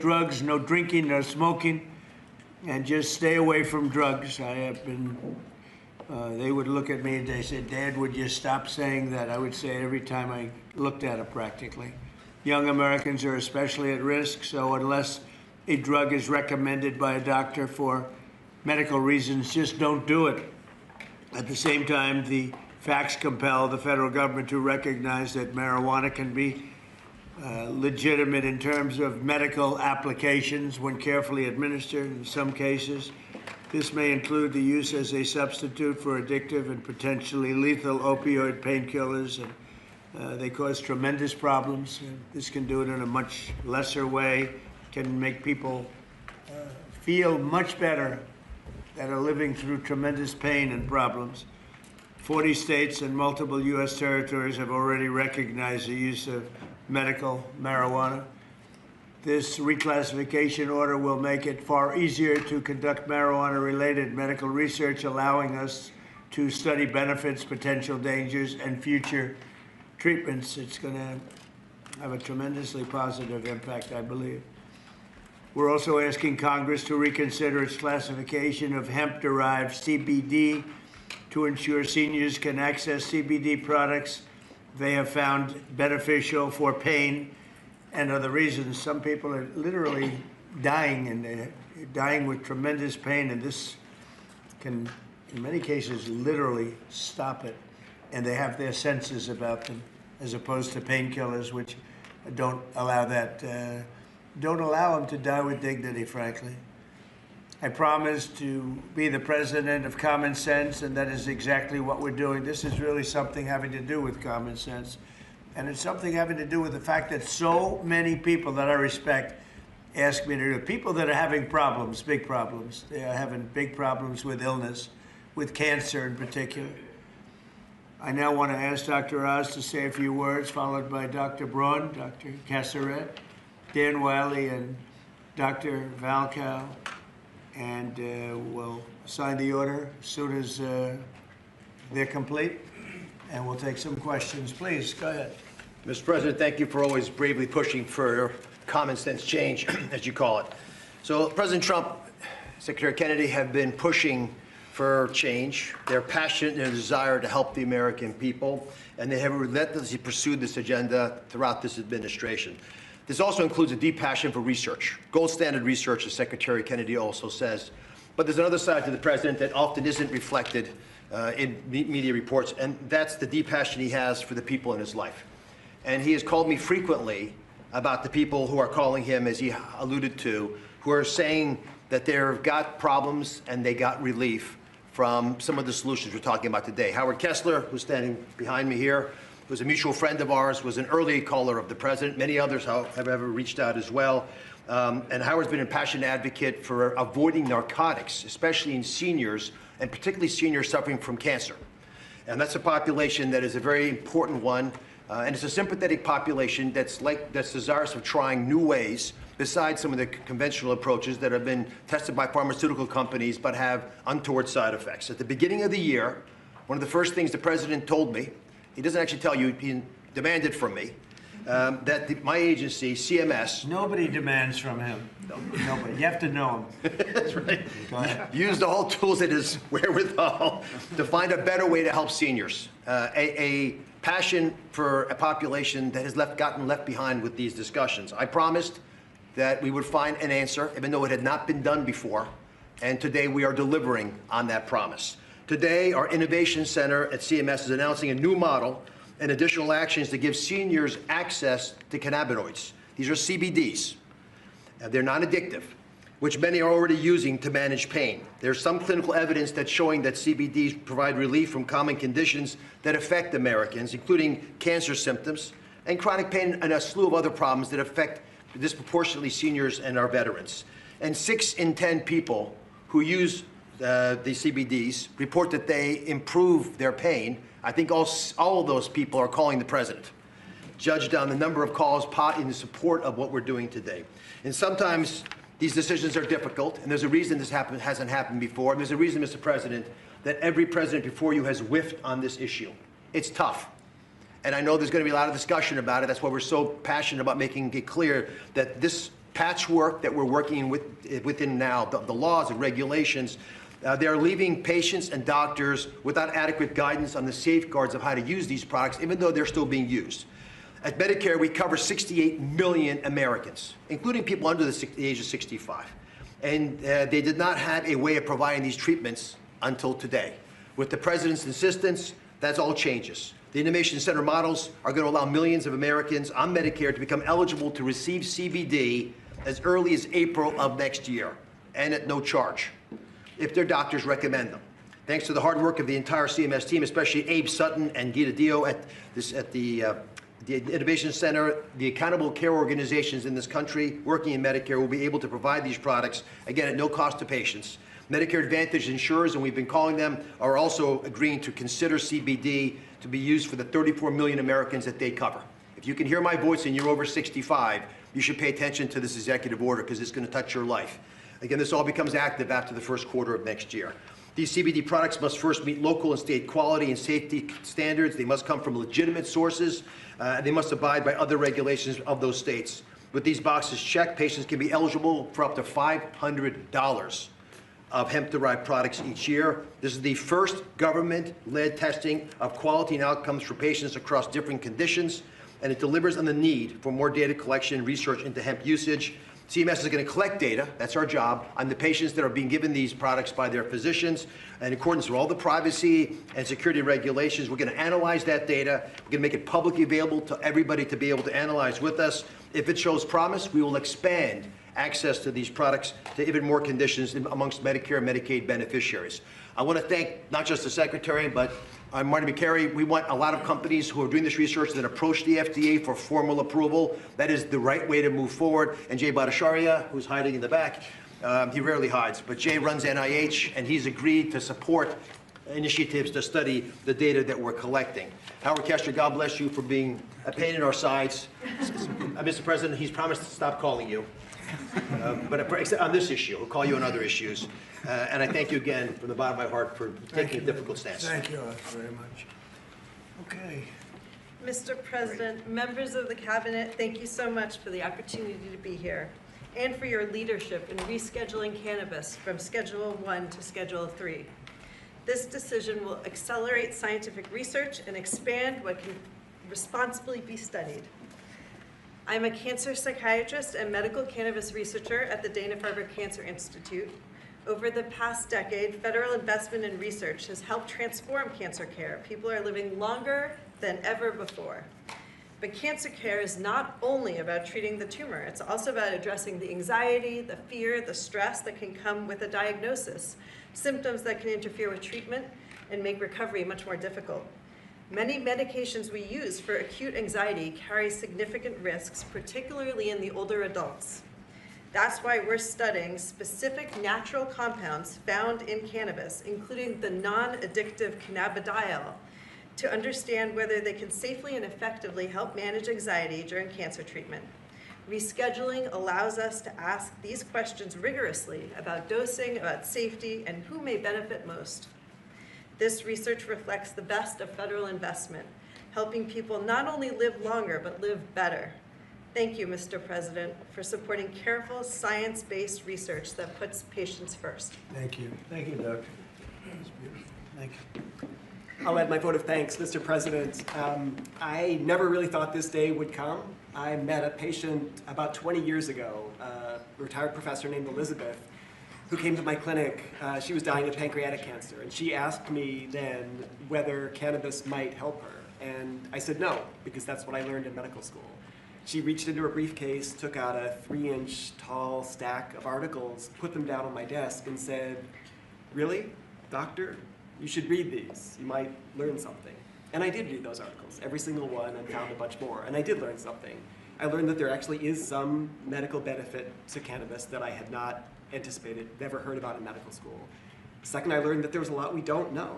drugs, no drinking, no smoking, and just stay away from drugs. I have been, they would look at me and they said, Dad, would you stop saying that? I would say it every time I looked at it practically. Young Americans are especially at risk, so unless a drug is recommended by a doctor for medical reasons, just don't do it. At the same time, the facts compel the federal government to recognize that marijuana can be legitimate in terms of medical applications when carefully administered in some cases. This may include the use as a substitute for addictive and potentially lethal opioid painkillers, and they cause tremendous problems. This can do it in a much lesser way, can make people feel much better that are living through tremendous pain and problems. 40 states and multiple U.S. territories have already recognized the use of medical marijuana. This reclassification order will make it far easier to conduct marijuana-related medical research, allowing us to study benefits, potential dangers, and future treatments. It's going to have a tremendously positive impact, I believe. We're also asking Congress to reconsider its classification of hemp-derived CBD to ensure seniors can access CBD products they have found beneficial for pain and other reasons. Some people are literally dying, and they're dying with tremendous pain, and this can, in many cases, literally stop it. And they have their senses about them, as opposed to painkillers, which don't allow that, don't allow them to die with dignity, frankly. I promise to be the president of common sense, and that is exactly what we're doing. This is really something having to do with common sense. And it's something having to do with the fact that so many people that I respect ask me to do it. People that are having problems, big problems. They are having big problems with illness, with cancer in particular. I now want to ask Dr. Oz to say a few words, followed by Dr. Braun, Dr. Kassaret, Dan Wiley, and Dr. Valkow. And we'll sign the order as soon as they're complete, and we'll take some questions. Please, go ahead. Mr. President, thank you for always bravely pushing for common sense change, as you call it. So President Trump, Secretary Kennedy have been pushing for change. They're passionate in their desire to help the American people, and they have relentlessly pursued this agenda throughout this administration. This also includes a deep passion for research, gold standard research, as Secretary Kennedy also says. But there's another side to the president that often isn't reflected in media reports, and that's the deep passion he has for the people in his life. And he has called me frequently about the people who are calling him, as he alluded to, who are saying that they've got problems and they got relief from some of the solutions we're talking about today. Howard Kessler, who's standing behind me here, was a mutual friend of ours, was an early caller of the president. Many others have ever reached out as well. And Howard's been a passionate advocate for avoiding narcotics, especially in seniors, and particularly seniors suffering from cancer. And that's a population that is a very important one. And it's a sympathetic population that's desirous of trying new ways besides some of the conventional approaches that have been tested by pharmaceutical companies but have untoward side effects. At the beginning of the year, one of the first things the president told me, he doesn't actually tell you, he demanded from me, that my agency, CMS... Nobody demands from him. No. Nobody. You have to know him. That's right. Go ahead. Use the whole tools at his wherewithal to find a better way to help seniors. A passion for a population that has gotten left behind with these discussions. I promised that we would find an answer, even though it had not been done before, and today we are delivering on that promise. Today, our Innovation Center at CMS is announcing a new model and additional actions to give seniors access to cannabinoids. These are CBDs. They're non-addictive, which many are already using to manage pain. There's some clinical evidence that's showing that CBDs provide relief from common conditions that affect Americans, including cancer symptoms and chronic pain and a slew of other problems that affect disproportionately seniors and our veterans. And 6 in 10 people who use the CBDs report that they improve their pain. I think all of those people are calling the president, judged on the number of calls in support of what we're doing today. And sometimes these decisions are difficult, and there's a reason this hasn't happened before. And there's a reason, Mr. President, that every president before you has whiffed on this issue. It's tough. And I know there's going to be a lot of discussion about it. That's why we're so passionate about making it clear that this patchwork that we're working within now, the laws and regulations, they're leaving patients and doctors without adequate guidance on the safeguards of how to use these products, even though they're still being used. At Medicare, we cover 68 million Americans, including people under the age of 65. And they did not have a way of providing these treatments until today. With the President's insistence, that's all changes. The Innovation Center models are going to allow millions of Americans on Medicare to become eligible to receive CBD as early as April of next year, and at no charge, if their doctors recommend them. Thanks to the hard work of the entire CMS team, especially Abe Sutton and Gita Dio at the Innovation Center, the accountable care organizations in this country working in Medicare will be able to provide these products, again, at no cost to patients. Medicare Advantage insurers, and we've been calling them, are also agreeing to consider CBD to be used for the 34 million Americans that they cover. If you can hear my voice and you're over 65, you should pay attention to this executive order because it's going to touch your life. Again, this all becomes active after the first quarter of next year. These CBD products must first meet local and state quality and safety standards. They must come from legitimate sources. They must abide by other regulations of those states. With these boxes checked, patients can be eligible for up to $500 of hemp-derived products each year. This is the first government-led testing of quality and outcomes for patients across different conditions, and it delivers on the need for more data collection and research into hemp usage. CMS is going to collect data, that's our job, on the patients that are being given these products by their physicians. In accordance with all the privacy and security regulations, we're going to analyze that data. We're going to make it publicly available to everybody to be able to analyze with us. If it shows promise, we will expand access to these products to even more conditions amongst Medicare and Medicaid beneficiaries. I want to thank not just the Secretary, but Marty Makary. We want a lot of companies who are doing this research that approach the FDA for formal approval. That is the right way to move forward. And Jay Bhattacharya, who's hiding in the back, he rarely hides, but Jay runs NIH, and he's agreed to support initiatives to study the data that we're collecting. Howard Kester, God bless you for being a pain in our sides. Mr. President, he's promised to stop calling you. But on this issue, we'll call you on other issues. And I thank you again from the bottom of my heart for taking a difficult stance. Thank you very much. Okay. Mr. President, members of the Cabinet, thank you so much for the opportunity to be here and for your leadership in rescheduling cannabis from Schedule 1 to Schedule 3. This decision will accelerate scientific research and expand what can responsibly be studied. I'm a cancer psychiatrist and medical cannabis researcher at the Dana-Farber Cancer Institute. Over the past decade, federal investment in research has helped transform cancer care. People are living longer than ever before. But cancer care is not only about treating the tumor, it's also about addressing the anxiety, the fear, the stress that can come with a diagnosis, symptoms that can interfere with treatment and make recovery much more difficult. Many medications we use for acute anxiety carry significant risks, particularly in the older adults. That's why we're studying specific natural compounds found in cannabis, including the non-addictive cannabidiol, to understand whether they can safely and effectively help manage anxiety during cancer treatment. Rescheduling allows us to ask these questions rigorously about dosing, about safety, and who may benefit most. This research reflects the best of federal investment, helping people not only live longer, but live better. Thank you, Mr. President, for supporting careful, science-based research that puts patients first. Thank you. Thank you, Doctor. That's beautiful. Thank you. I'll add my vote of thanks, Mr. President. I never really thought this day would come. I met a patient about 20 years ago, a retired professor named Elizabeth, who came to my clinic. She was dying of pancreatic cancer, and she asked me then whether cannabis might help her. And I said no, because that's what I learned in medical school. She reached into her briefcase, took out a 3-inch tall stack of articles, put them down on my desk, and said, "Really, doctor? You should read these. You might learn something." And I did read those articles, every single one, and found a bunch more. And I did learn something. I learned that there actually is some medical benefit to cannabis that I had not anticipated, never heard about in medical school. Second, I learned that there was a lot we don't know.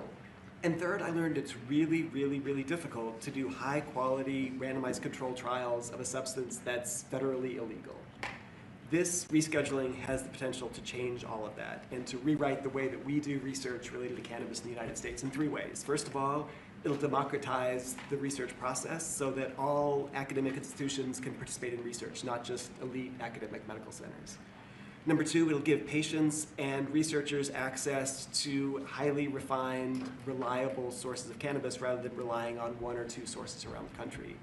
And third, I learned it's really, really, really difficult to do high-quality randomized controlled trials of a substance that's federally illegal. This rescheduling has the potential to change all of that and to rewrite the way that we do research related to cannabis in the United States in 3 ways. First of all, It'll democratize the research process so that all academic institutions can participate in research, not just elite academic medical centers. Number two, it'll give patients and researchers access to highly refined, reliable sources of cannabis rather than relying on one or two sources around the country.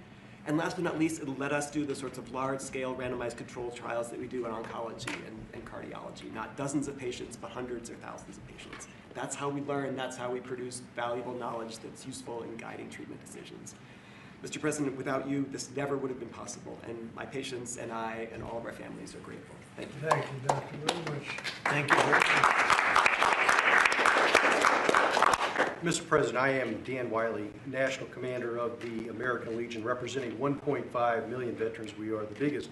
And last but not least, it'll let us do the sorts of large-scale randomized controlled trials that we do in oncology and cardiology. Not dozens of patients, but hundreds or thousands of patients. That's how we learn, that's how we produce valuable knowledge that's useful in guiding treatment decisions. Mr. President, without you, this never would have been possible, and my patients and I and all of our families are grateful. Thank you. Thank you, Doctor, very much. Thank you very much. Mr. President, I am Dan Wiley, National Commander of the American Legion, representing 1.5 million veterans. We are the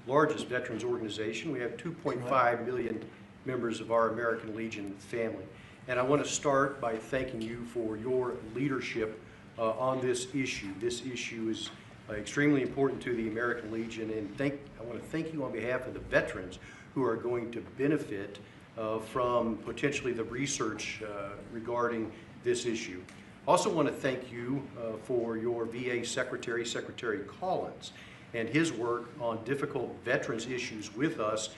largest veterans organization. We have 2.5 million members of our American Legion family. And I want to start by thanking you for your leadership on this issue. This issue is extremely important to the American Legion, and I want to thank you on behalf of the veterans who are going to benefit from potentially the research regarding this issue. Also want to thank you for your VA Secretary, Secretary Collins, and his work on difficult veterans issues with us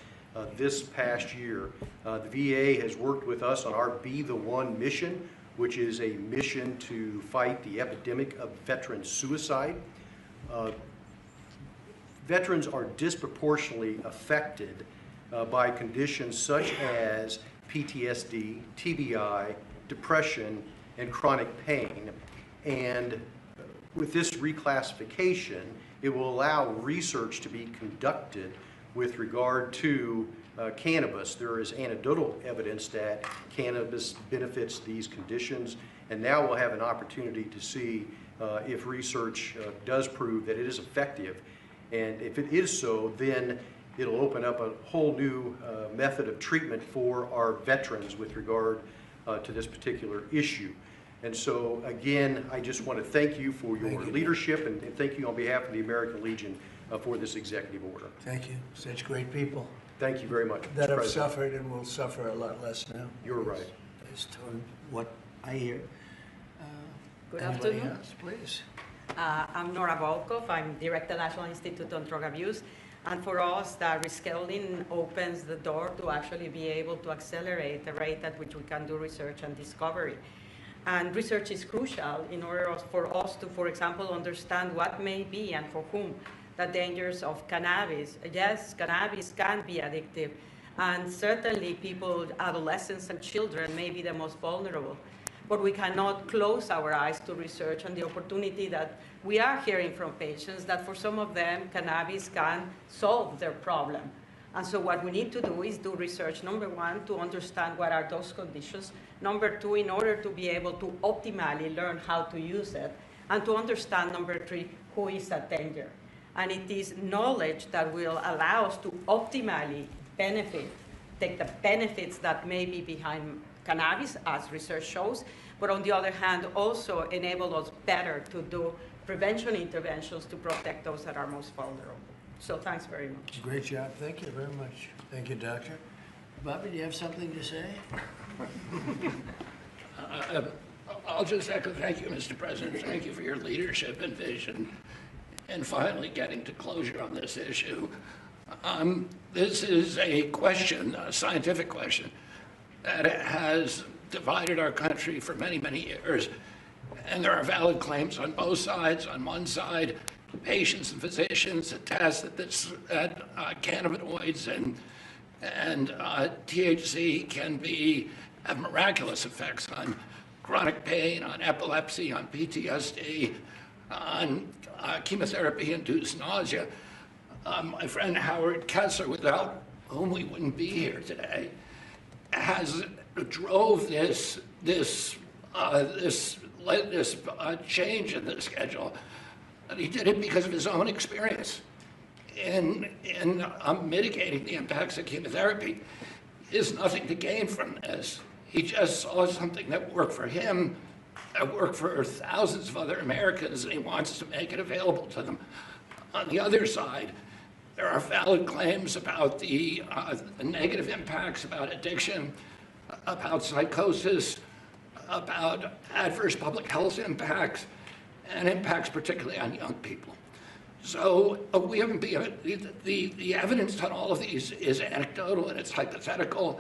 this past year. The VA has worked with us on our Be the One mission, which is a mission to fight the epidemic of veteran suicide. Veterans are disproportionately affected by conditions such as PTSD, TBI, depression, and chronic pain. And with this reclassification, it will allow research to be conducted with regard to cannabis. There is anecdotal evidence that cannabis benefits these conditions, and now we'll have an opportunity to see if research does prove that it is effective. And if it is so, then it'll open up a whole new method of treatment for our veterans with regard to this particular issue. And so, again, I just want to thank you for your leadership, and thank you on behalf of the American Legion for this executive order. Thank you. Such great people Thank you very much, that Mr. have President. suffered and will suffer a lot less now. You're right. Based on what I hear. Good Anybody afternoon. else, please? I'm Nora Volkov. I'm Director National Institute on Drug Abuse. And for us, that rescheduling opens the door to actually be able to accelerate the rate at which we can do research and discovery. And research is crucial in order for us to, for example, understand what may be and for whom the dangers of cannabis. Yes, cannabis can be addictive. And certainly people, adolescents and children may be the most vulnerable. But we cannot close our eyes to research and the opportunity that we are hearing from patients that for some of them, cannabis can solve their problem. And so what we need to do is do research, number one, to understand what are those conditions. Number two, in order to be able to optimally learn how to use it. And to understand, number three, who is at danger. And it is knowledge that will allow us to optimally take the benefits that may be behind cannabis, as research shows, but on the other hand, also enable us better to do prevention interventions to protect those that are most vulnerable. So thanks very much. Great job. Thank you very much. Thank you, Doctor. Bobby, do you have something to say? I'll just echo thank you, Mr. President. Thank you for your leadership and vision and finally getting to closure on this issue. This is a question, a scientific question, that has divided our country for many, many years. And there are valid claims on both sides. On one side, patients and physicians attest that cannabinoids and THC can have miraculous effects on chronic pain, on epilepsy, on PTSD, on chemotherapy-induced nausea. My friend Howard Kessler, without whom we wouldn't be here today, drove this change in the schedule. And he did it because of his own experience in mitigating the impacts of chemotherapy. He has nothing to gain from this. He just saw something that worked for him, that worked for thousands of other Americans, and he wants to make it available to them. On the other side, there are valid claims about the negative impacts, about addiction, about psychosis, about adverse public health impacts and impacts particularly on young people. So we haven't been, the evidence on all of these is anecdotal and it's hypothetical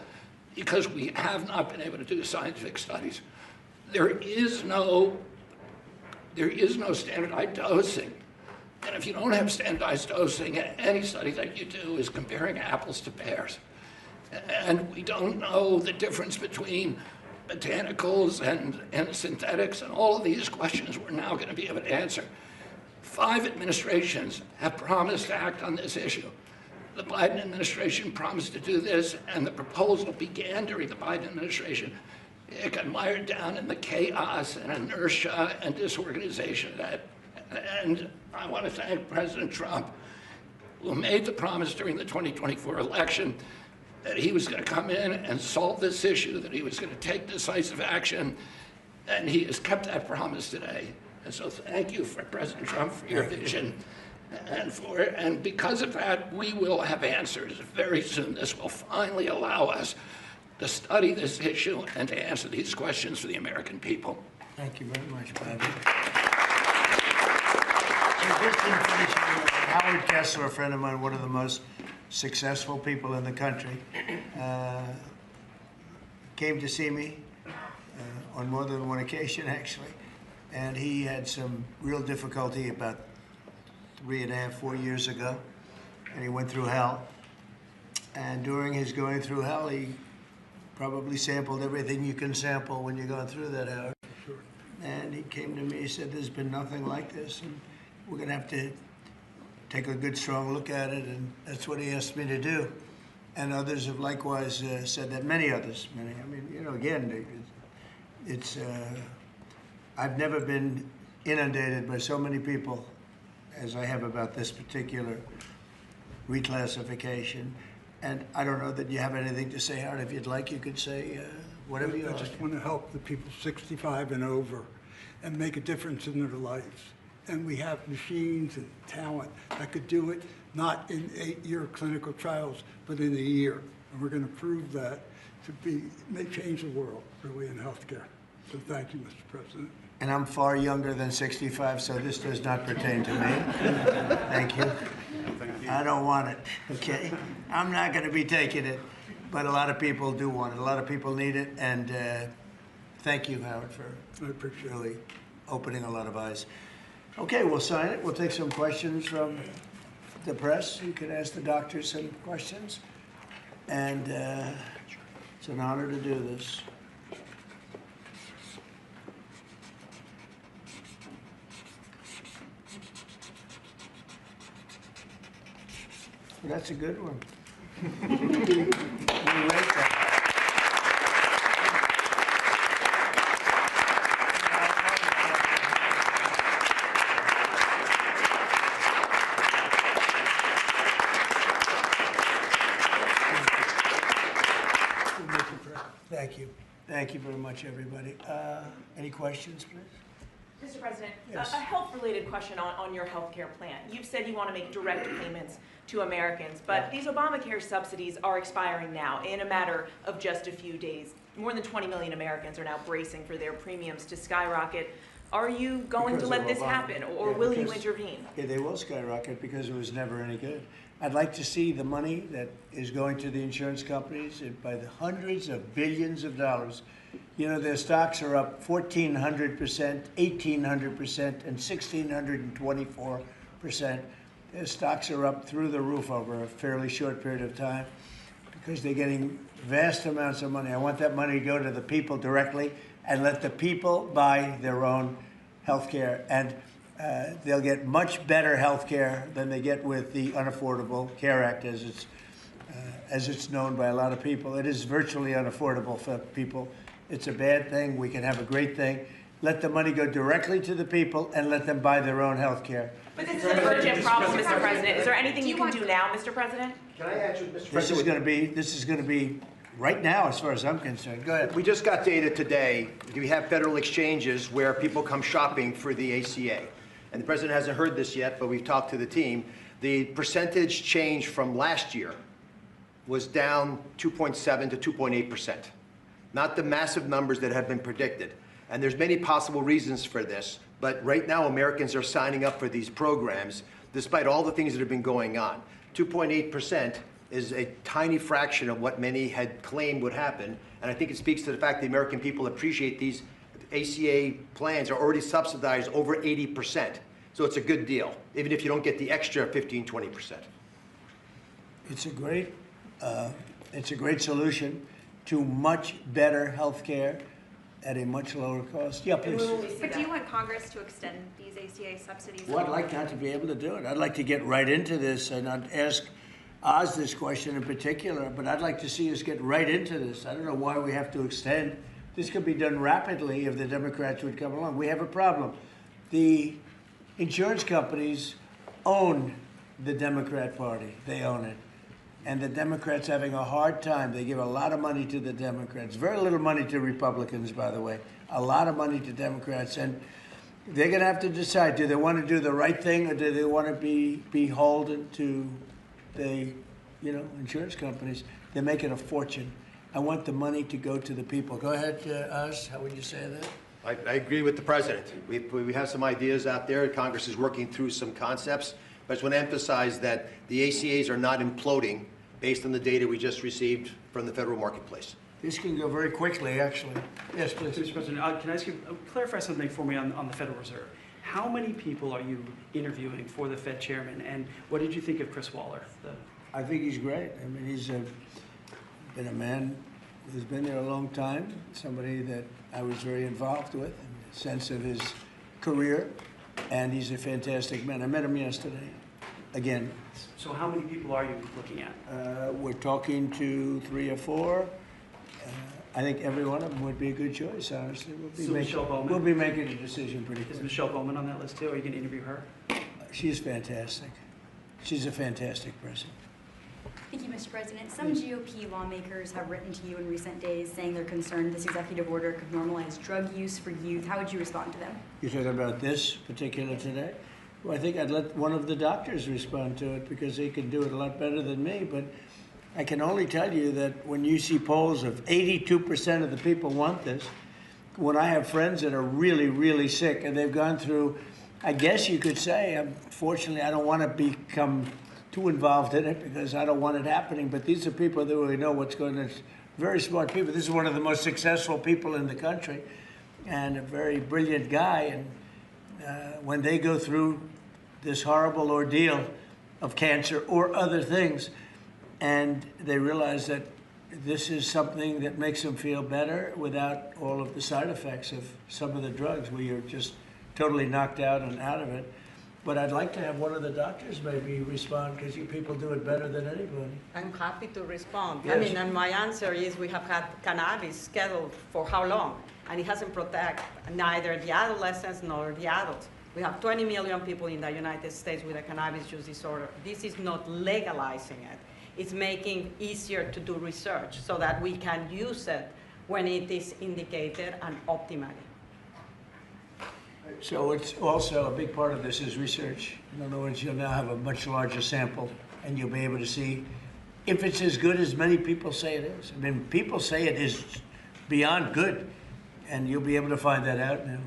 because we have not been able to do scientific studies. There is no standardized dosing. And if you don't have standardized dosing, any study that you do is comparing apples to pears. And we don't know the difference between botanicals and synthetics, and all of these questions we're now going to be able to answer. 5 administrations have promised to act on this issue. The Biden administration promised to do this, and the proposal began during the Biden administration. It got mired down in the chaos and inertia and disorganization of that. And I want to thank President Trump, who made the promise during the 2024 election that he was going to come in and solve this issue, that he was going to take decisive action, and he has kept that promise today. And so thank you, for President Trump, for your vision. And because of that, we will have answers very soon. This will finally allow us to study this issue and to answer these questions for the American people. Thank you very much, Bobby. Just information, Howard Kessler, a friend of mine, one of the most successful people in the country, came to see me on more than one occasion, actually. And he had some real difficulty about 3.5, 4 years ago. And he went through hell. And during his going through hell, he probably sampled everything you can sample when you're going through that, Howard. Sure. And he came to me, he said, there's been nothing like this. And we're going to have to take a good, strong look at it. And that's what he asked me to do. And others have likewise said that, many others. I mean, you know, again, it's, I've never been inundated by so many people as I have about this particular reclassification. And I don't know that you have anything to say, Howard. If you'd like, you could say whatever you like. I just want to help the people 65 and over and make a difference in their lives. And we have machines and talent that could do it, not in 8-year clinical trials, but in a year. And we're going to prove that may change the world, really, in healthcare. So thank you, Mr. President. And I'm far younger than 65, so this does not pertain to me. Thank you. I don't want it, okay? I'm not going to be taking it, but a lot of people do want it. A lot of people need it, and thank you, Howard, for really opening a lot of eyes. Okay, we'll sign it. We'll take some questions from the press. You can ask the doctors some questions, and it's an honor to do this. That's a good one. We rate that. Thank you. Thank you very much, everybody. Any questions, please? Mr. President, Yes. a health-related question on your health care plan. You've said you want to make direct payments to Americans, but these Obamacare subsidies are expiring now in a matter of just a few days. More than 20 million Americans are now bracing for their premiums to skyrocket. Are you going to let this happen, or will you intervene? Yeah, they will skyrocket because it was never any good. I'd like to see the money that is going to the insurance companies by the hundreds of billions of dollars. You know, their stocks are up 1,400%, 1,800%, and 1,624%. Their stocks are up through the roof over a fairly short period of time because they're getting vast amounts of money. I want that money to go to the people directly and let the people buy their own health care. And they'll get much better health care than they get with the Unaffordable Care Act, as it's known by a lot of people. It is virtually unaffordable for people. It's a bad thing. We can have a great thing. Let the money go directly to the people and let them buy their own health care. But this is an urgent problem, Mr. President. Is there anything you can do now, Mr. President? Can I answer, Mr. This President? is going to be right now, as far as I'm concerned. Go ahead. We just got data today. We have federal exchanges where people come shopping for the ACA. And the president hasn't heard this yet, but we've talked to the team. The percentage change from last year was down 2.7 to 2.8%. not the massive numbers that have been predicted. And there's many possible reasons for this, but right now Americans are signing up for these programs despite all the things that have been going on. 2.8% is a tiny fraction of what many had claimed would happen, and I think it speaks to the fact the American people appreciate these ACA plans are already subsidized over 80%. So it's a good deal, even if you don't get the extra 15, 20%. It's a great solution to much better health care at a much lower cost. Yeah, please. But do you want Congress to extend these ACA subsidies? Well, I'd like not to be able to do it. I'd like to get right into this, and I'd ask Oz this question in particular, but I'd like to see us get right into this. I don't know why we have to extend. This could be done rapidly if the Democrats would come along. We have a problem. The insurance companies own the Democrat Party. They own it. And the Democrats having a hard time. They give a lot of money to the Democrats. Very little money to Republicans, by the way. A lot of money to Democrats. And they're going to have to decide, do they want to do the right thing or do they want to be beholden to the, insurance companies? They're making a fortune. I want the money to go to the people. Go ahead, Oz. How would you say that? I agree with the president. We have some ideas out there. Congress is working through some concepts. But I just want to emphasize that the ACAs are not imploding based on the data we just received from the federal marketplace. This can go very quickly, actually. Yes, please. Mr. President, can I ask you, clarify something for me on the Federal Reserve? How many people are you interviewing for the Fed chairman, and what did you think of Chris Waller? I think he's great. I mean, he's been a man who's been there a long time, somebody that I was very involved with in the sense of his career, and he's a fantastic man. I met him yesterday, again. So how many people are you looking at? We're talking to 3 or 4. I think every one of them would be a good choice, honestly. Michelle Bowman? We'll be making a decision pretty Is quick. Michelle Bowman on that list too? Are you going to interview her? She's fantastic. She's a fantastic person. Thank you, Mr. President. Some GOP lawmakers have written to you in recent days saying they're concerned this executive order could normalize drug use for youth. How would you respond to them? You're talking about this particular today? Well, I think I'd let one of the doctors respond to it because they can do it a lot better than me. But I can only tell you that when you see polls of 82% of the people want this, when I have friends that are really, really sick and they've gone through, I guess you could say, unfortunately, I don't want to become too involved in it because I don't want it happening. But these are people that really know what's going on. Very smart people. This is one of the most successful people in the country and a very brilliant guy. And when they go through this horrible ordeal of cancer or other things, and they realize that this is something that makes them feel better without all of the side effects of some of the drugs where you're just totally knocked out and out of it. But I'd like to have one of the doctors maybe respond because you people do it better than anybody. I'm happy to respond. Yes. I mean, and my answer is we have had cannabis scheduled for how long? And it hasn't protected neither the adolescents nor the adults. We have 20 million people in the United States with a cannabis use disorder. This is not legalizing it. It's making easier to do research so that we can use it when it is indicated and optimally. So it's also a big part of this is research. In other words, you'll now have a much larger sample and you'll be able to see if it's as good as many people say it is. I mean, people say it is beyond good, and you'll be able to find that out now.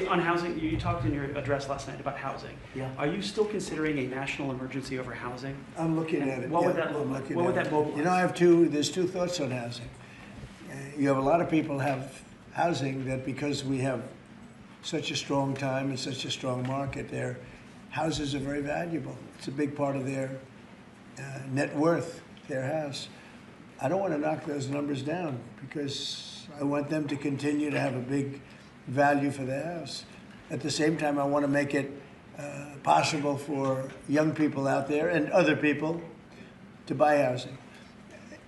On housing, you talked in your address last night about housing. Yeah. Are you still considering a national emergency over housing? I'm looking at it. What would yeah, that look I'm like? looking What would at that it. mobilize? You know, there's two thoughts on housing. You have a lot of people have housing that because we have such a strong time and such a strong market, their houses are very valuable. It's a big part of their net worth, their house. I don't want to knock those numbers down because I want them to continue to have a big value for the house. At the same time, I want to make it possible for young people out there and other people to buy housing.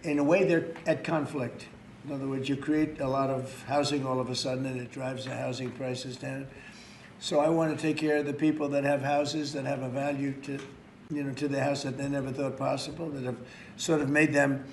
In a way, they're at conflict. In other words, you create a lot of housing all of a sudden and it drives the housing prices down. So I want to take care of the people that have houses that have a value to, to the house that they never thought possible, that have sort of made them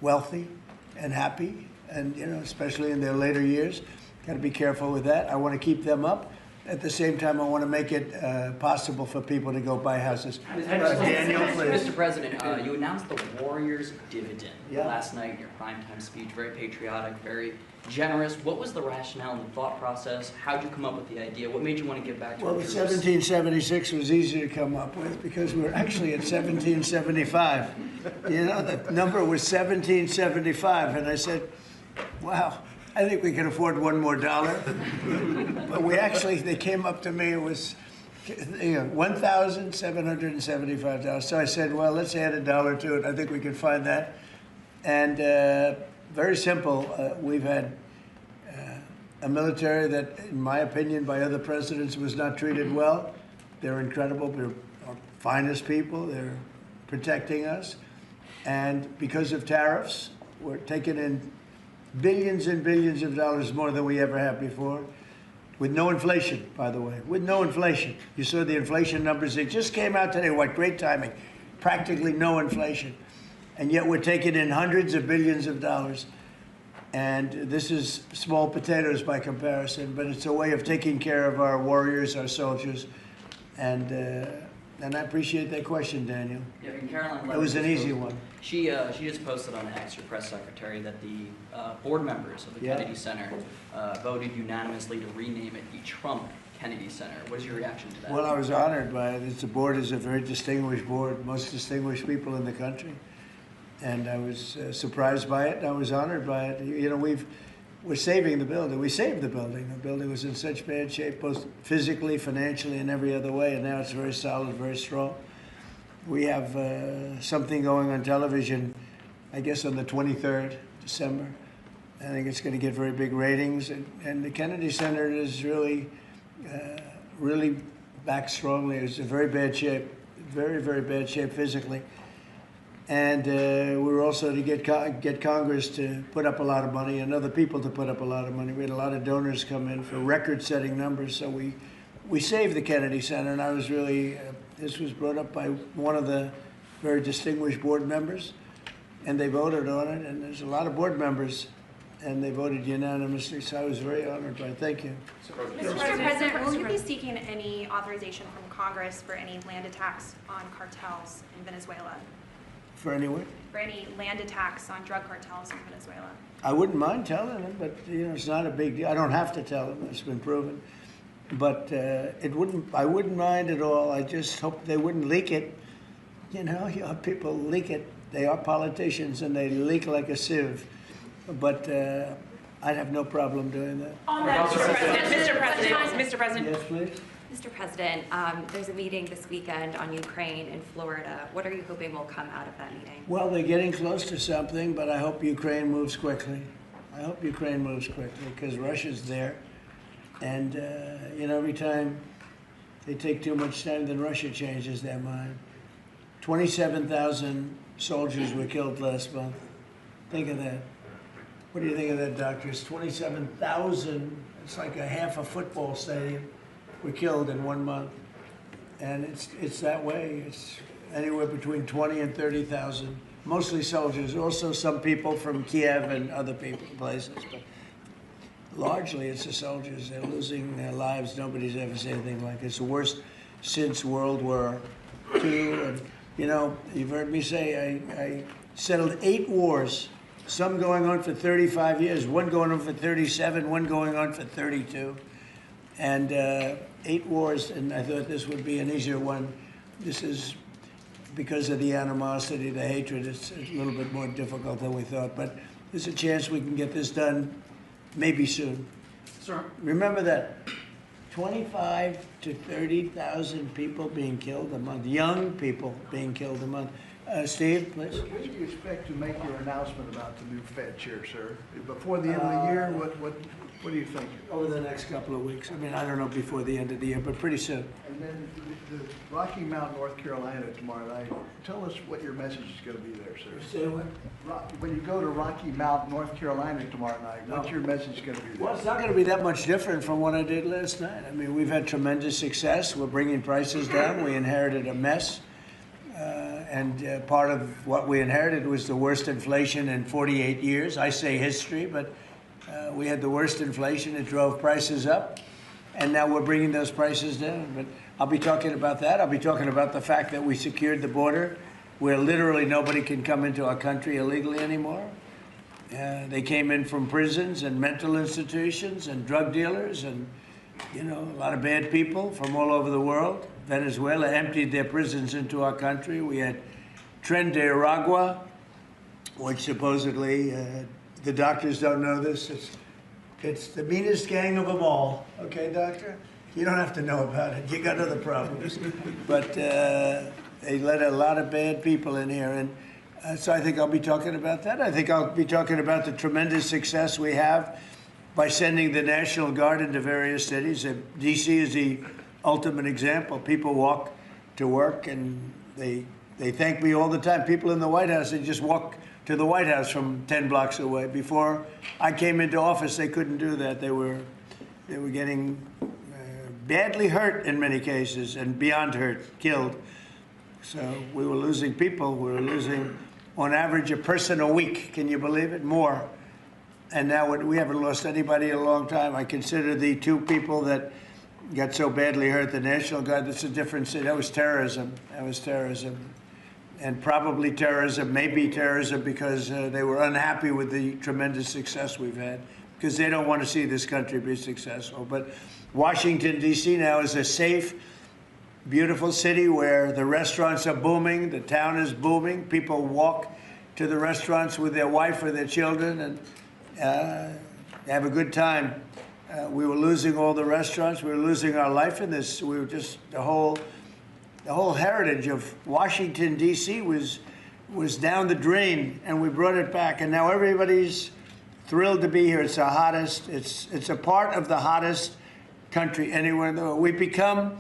wealthy and happy, and especially in their later years. Got to be careful with that. I want to keep them up, at the same time, I want to make it possible for people to go buy houses. Daniel, please. Mr. President, you announced the Warriors dividend Yeah. last night in your primetime speech. Very patriotic, very generous. What was the rationale and the thought process? How did you come up with the idea? What made you want to give back to Well, our the troops? 1776 was easy to come up with because we're actually at 1775. You know, the number was 1775, and I said, wow, I think we can afford one more dollar. But they came up to me, it was $1,775. So I said, well, let's add a dollar to it. I think we can find that. And very simple. We've had a military that, in my opinion, by other presidents, was not treated well. They're incredible. They're our finest people. They're protecting us. And because of tariffs, we're taking in billions and billions of dollars more than we ever have before. With no inflation, by the way. With no inflation. You saw the inflation numbers. They just came out today. What great timing. Practically no inflation. And yet we're taking in hundreds of billions of dollars. And this is small potatoes by comparison, but it's a way of taking care of our warriors, our soldiers. And I appreciate that question, Daniel. Yeah, and Caroline It was an Levitt easy just one. She just posted on X, your press secretary, that the board members of the Yeah. Kennedy Center voted unanimously to rename it the Trump Kennedy Center. What is your reaction to that? Well, I was honored by it. The board is a very distinguished board, most distinguished people in the country. And I was surprised by it, and I was honored by it. You know, we're saving the building. We saved the building. The building was in such bad shape, both physically, financially, and every other way, and now it's very solid, very strong. We have something going on television, I guess on the 23rd December. I think it's going to get very big ratings, and the Kennedy Center is really back strongly. It's in very bad shape, very, very bad shape physically. And we were also to get Congress to put up a lot of money and other people to put up a lot of money. We had a lot of donors come in for record-setting numbers, so we saved the Kennedy Center, and I was really, this was brought up by one of the very distinguished board members, and they voted on it, and there's a lot of board members, and they voted unanimously, so I was very honored by it. Thank you. Mr. President, will you be seeking any authorization from Congress for any land attacks on cartels in Venezuela? For anyone? For any land attacks on drug cartels in Venezuela? I wouldn't mind telling them, but you know, it's not a big deal. I don't have to tell them. It's been proven. But I wouldn't mind at all. I just hope they wouldn't leak it. You know people leak it. They are politicians and they leak like a sieve. But I'd have no problem doing that. On that, Mr. President. Yes, please. Mr. President, there's a meeting this weekend on Ukraine in Florida. What are you hoping will come out of that meeting? Well, they're getting close to something, but I hope Ukraine moves quickly. I hope Ukraine moves quickly because Russia's there. And, you know, every time they take too much time, then Russia changes their mind. 27,000 soldiers were killed last month. Think of that. What do you think of that, doctors? 27,000, it's like a half a football stadium, were killed in 1 month. And it's that way. It's anywhere between 20 and 30,000, mostly soldiers, also some people from Kiev and other places. But largely it's the soldiers. They're losing their lives. Nobody's ever seen anything like it. It's the worst since World War II. And, you know, you've heard me say I settled 8 wars, some going on for 35 years, one going on for 37, one going on for 32. And 8 wars, and I thought this would be an easier one. This is because of the animosity, the hatred. It's a little bit more difficult than we thought, but there's a chance we can get this done maybe soon. Sir. Remember that 25 to 30,000 people being killed a month, young people being killed a month. Steve, please. When do you expect to make your announcement about the new Fed chair, sir? Before the end of the year? What do you think? Over the next couple of weeks. I mean, I don't know before the end of the year, but pretty soon. And then the Rocky Mount, North Carolina tomorrow night. Tell us what your message is going to be there, sir. Say what? When you go to Rocky Mount, North Carolina tomorrow night, what's your message going to be there? Well, it's not going to be that much different from what I did last night. I mean, we've had tremendous success. We're bringing prices down. We inherited a mess. And part of what we inherited was the worst inflation in 48 years. I say history, but we had the worst inflation. It drove prices up. and now we're bringing those prices down. But I'll be talking about that. I'll be talking about the fact that we secured the border, where literally nobody can come into our country illegally anymore. They came in from prisons and mental institutions and drug dealers and, you know, a lot of bad people from all over the world. Venezuela emptied their prisons into our country. We had Tren de Aragua, which supposedly, the doctors don't know this, it's the meanest gang of them all. Okay, doctor? You don't have to know about it. You got other problems. But they let a lot of bad people in here. And so I think I'll be talking about that. I think I'll be talking about the tremendous success we have by sending the National Guard into various cities. D.C. is the ultimate example. People walk to work and they thank me all the time. People in the White House, they just walk to the White House from 10 blocks away. Before I came into office, they couldn't do that. They were getting badly hurt in many cases and beyond hurt, killed. So we were losing people. We were losing, on average, a person a week. Can you believe it? More. And now we haven't lost anybody in a long time. I consider the two people that got so badly hurt, the National Guard, that's a different city. That was terrorism. That was terrorism. And probably terrorism, maybe terrorism, because they were unhappy with the tremendous success we've had, because they don't want to see this country be successful. But Washington, D.C. now is a safe, beautiful city where the restaurants are booming, the town is booming. People walk to the restaurants with their wife or their children and have a good time. We were losing all the restaurants. We were losing our life in this. We were just, the whole heritage of Washington, D.C. was down the drain, and we brought it back. And now everybody's thrilled to be here. It's the hottest. It's a part of the hottest country anywhere in the world. We've become,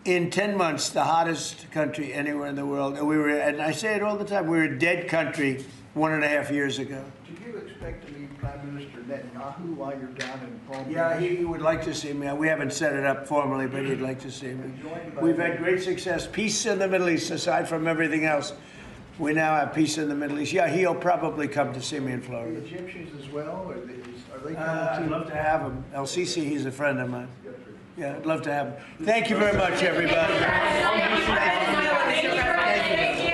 in 10 months, the hottest country anywhere in the world. And I say it all the time, we were a dead country 1.5 years ago. Do you expect to meet Prime Minister Netanyahu while you're down in Palm Beach? Yeah, he would like to see me. We haven't set it up formally, but he'd like to see me. We've had great success. Peace in the Middle East, aside from everything else. We now have peace in the Middle East. Yeah, he'll probably come to see me in Florida. The Egyptians as well? Are they coming I'd love to have him. El Sisi, he's a friend of mine. Yeah, I'd love to have him. Thank you very much, everybody. Thank you.